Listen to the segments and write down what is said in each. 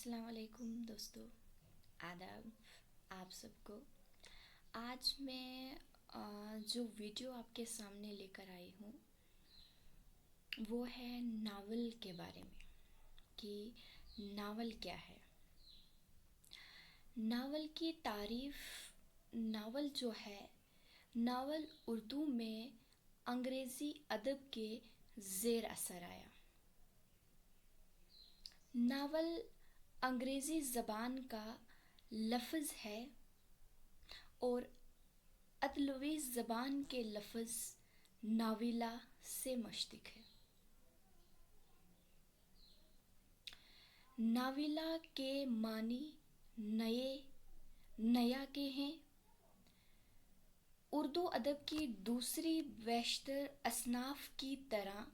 अस्सलाम वालेकुम दोस्तों, आदाब आप सबको। आज मैं जो वीडियो आपके सामने लेकर आई हूँ वो है नावल के बारे में कि नावल क्या है। नावल की तारीफ़, नावल जो है, नावल उर्दू में अंग्रेज़ी अदब के ज़ेर असर आया। नावल अंग्रेज़ी ज़बान का लफ्ज़ है और अतलवी ज़बान के लफ्ज़ नाविला से मुश्तक़ है। नाविला के मानी नए, नया के हैं। उर्दू अदब की दूसरी बेशतर असनाफ़ की तरह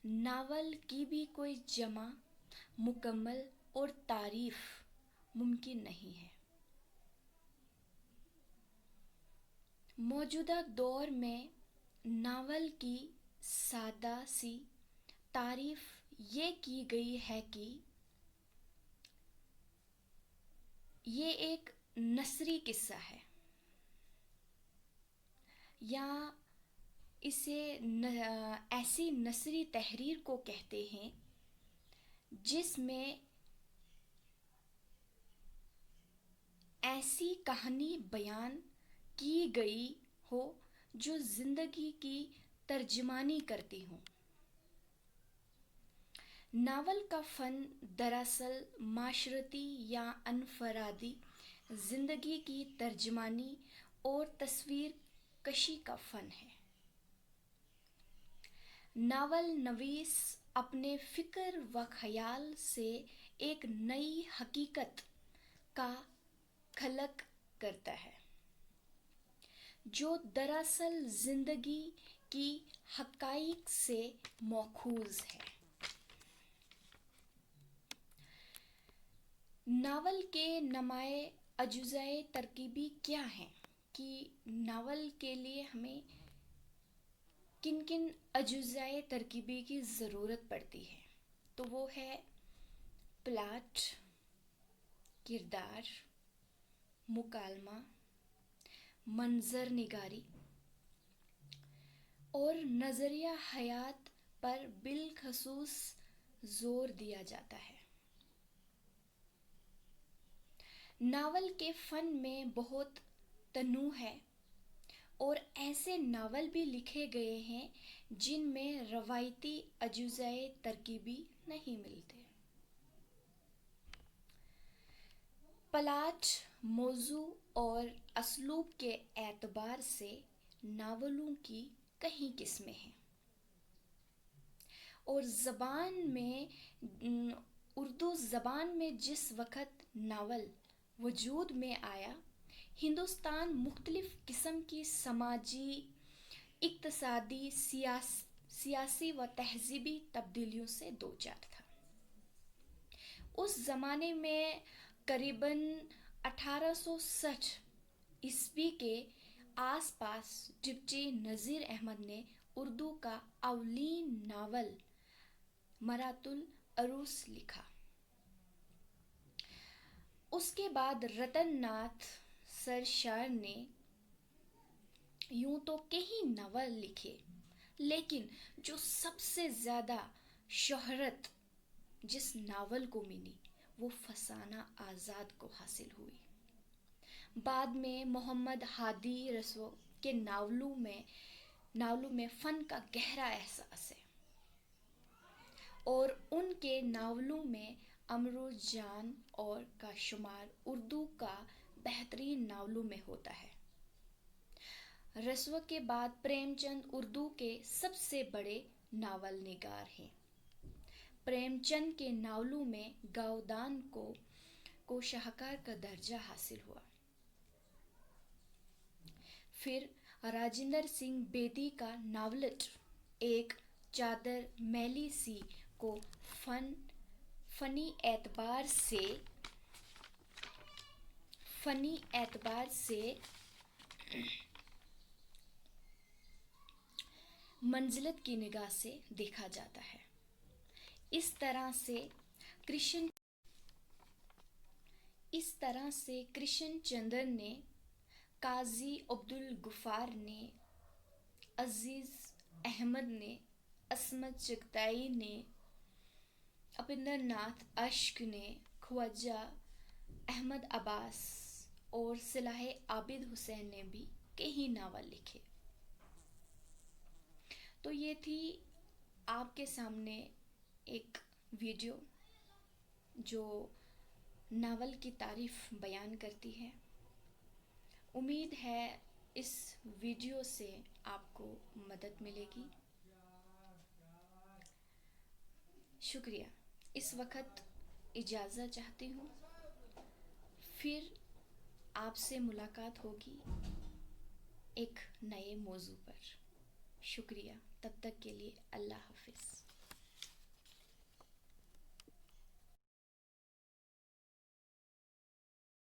नावल की भी कोई जमा, मुकम्मल और तारीफ़ मुमकिन नहीं है। मौजूदा दौर में नावल की सादा सी तारीफ़ ये की गई है कि ये एक नसरी किस्सा है, या इसे ऐसी नसरी तहरीर को कहते हैं जिसमें ऐसी कहानी बयान की गई हो जो ज़िंदगी की तर्जमानी करती हो। नावल का फ़न दरअसल माशरती या अनफरादी ज़िंदगी की तर्जमानी और तस्वीर कशी का फ़न है। नावल नवीस अपने फ़िक्र व ख़याल से एक नई हकीकत का खलक करता है जो दरअसल ज़िंदगी की हक़ाइक़ से मौखूज़ है। नावल के नुमाए अजुज़ाए तरकीबी क्या हैं, कि नावल के लिए हमें किन किन अजुज़ाए तरकीबी की ज़रूरत पड़ती है। तो वो है प्लाट, किरदार, मुकालमा, मंज़र निगारी और नज़रिया हयात पर बिलखसूस ज़ोर दिया जाता है। नावल के फ़न में बहुत तनूअ है और ऐसे नावल भी लिखे गए हैं जिनमें रवायती अजुज़ाए तरकीबी नहीं मिलते। प्लाट, मौज़ू और असलूब के एतबार से नावलों की कई किस्में हैं और उर्दू ज़बान में जिस वक़्त नावल वजूद में आया, हिंदुस्तान मुख्तलिफ़ किस्म की समाजी, इक़्तिसादी, सियासी व तहज़ीबी तब्दीलियों से दो चार था। उस ज़माने में करीबन 1860 ईस्वी के आसपास डिप्टी नज़ीर अहमद ने उर्दू का अवलीन नावल मरातुल अरूस लिखा। उसके बाद रतन नाथ सरशार ने यूं तो कई नावल लिखे, लेकिन जो सबसे ज़्यादा शोहरत जिस नावल को मिली वो फसाना आज़ाद को हासिल हुई। बाद में मोहम्मद हादी रसो के नावलों में फ़न का गहरा एहसास है और उनके नावलों में अमरुल जान और का शुमार उर्दू का बेहतरीन नावलों में होता है। रसो के बाद प्रेमचंद उर्दू के सबसे बड़े नावल निगार हैं। प्रेमचंद के नावलों में गावदान को शाहकार का दर्जा हासिल हुआ। फिर राजिंदर सिंह बेदी का नावलट एक चादर मैली सी को फ़नी एतबार से मंजिलत की निगाह से देखा जाता है। इस तरह से اس طرح سے کرشن چندر نے، قاضی عبدل غفار نے، عزیز احمد نے، عصمت چغتائی نے، اپندر ناتھ اشک نے، خواجہ احمد عباس اور صلاح عابد حسین نے بھی کئی ناول لکھے۔ تو یہ تھی آپ کے سامنے ایک ویڈیو جو ناول کی تعریف بیان کرتی ہے۔ امید ہے اس ویڈیو سے آپ کو مدد ملے گی۔ شکریہ۔ اس وقت اجازت چاہتی ہوں، پھر آپ سے ملاقات ہوگی ایک نئے موضوع پر۔ شکریہ، تب تک کے لیے اللہ حافظ۔